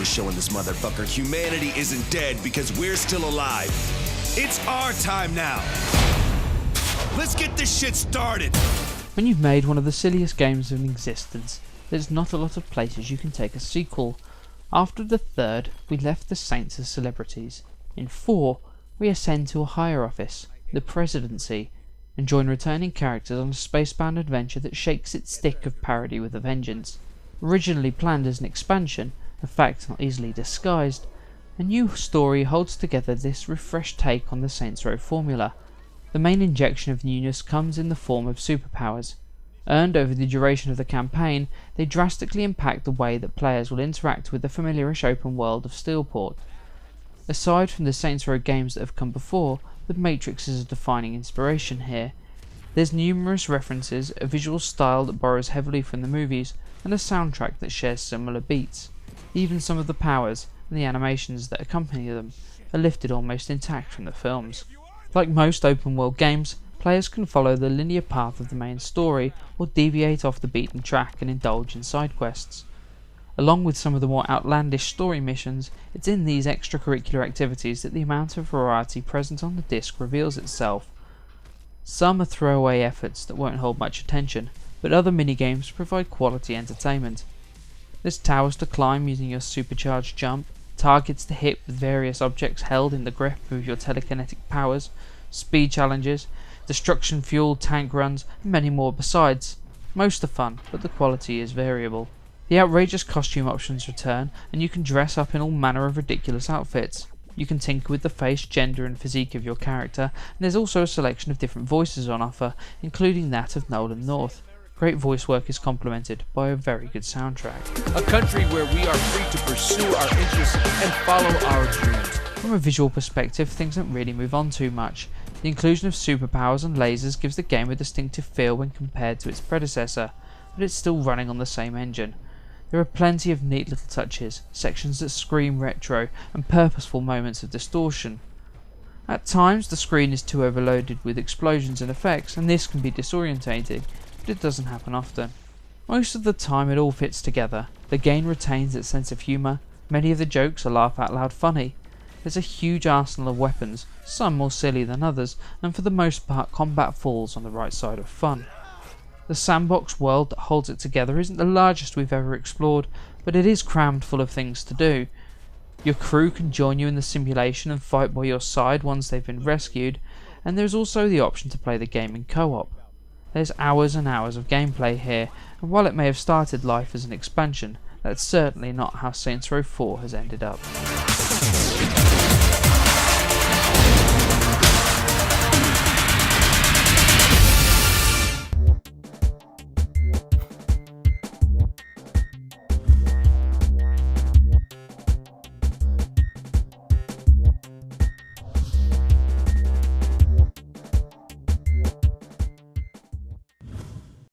showing this motherfucker humanity isn't dead because we're still alive. It's our time now. Let's get this shit started. When you've made one of the silliest games in existence, there's not a lot of places you can take a sequel. After the third, we left the Saints as celebrities. In 4, we ascend to a higher office, the Presidency, and join returning characters on a spacebound adventure that shakes its stick of parody with a vengeance. Originally planned as an expansion, a fact not easily disguised, a new story holds together this refreshed take on the Saints Row formula. The main injection of newness comes in the form of superpowers. Earned over the duration of the campaign, they drastically impact the way that players will interact with the familiarish open world of Steelport. Aside from the Saints Row games that have come before, the Matrix is a defining inspiration here. There's numerous references, a visual style that borrows heavily from the movies, and a soundtrack that shares similar beats. Even some of the powers, and the animations that accompany them, are lifted almost intact from the films. Like most open world games, players can follow the linear path of the main story, or deviate off the beaten track and indulge in side quests. Along with some of the more outlandish story missions, it's in these extracurricular activities that the amount of variety present on the disc reveals itself. Some are throwaway efforts that won't hold much attention, but other minigames provide quality entertainment. There's towers to climb using your supercharged jump, targets to hit with various objects held in the grip of your telekinetic powers, speed challenges, destruction fuel, tank runs, and many more besides. Most are fun, but the quality is variable. The outrageous costume options return, and you can dress up in all manner of ridiculous outfits. You can tinker with the face, gender and physique of your character, and there's also a selection of different voices on offer, including that of Nolan North. Great voice work is complemented by a very good soundtrack. A country where we are free to pursue our interests and follow our dreams. From a visual perspective, things don't really move on too much. The inclusion of superpowers and lasers gives the game a distinctive feel when compared to its predecessor, but it's still running on the same engine. There are plenty of neat little touches, sections that scream retro, and purposeful moments of distortion. At times the screen is too overloaded with explosions and effects, and this can be disorientating, but it doesn't happen often. Most of the time it all fits together. The game retains its sense of humour, many of the jokes are laugh out loud funny. There's a huge arsenal of weapons, some more silly than others, and for the most part combat falls on the right side of fun. The sandbox world that holds it together isn't the largest we've ever explored, but it is crammed full of things to do. Your crew can join you in the simulation and fight by your side once they've been rescued, and there's also the option to play the game in co-op. There's hours and hours of gameplay here, and while it may have started life as an expansion, that's certainly not how Saints Row 4 has ended up.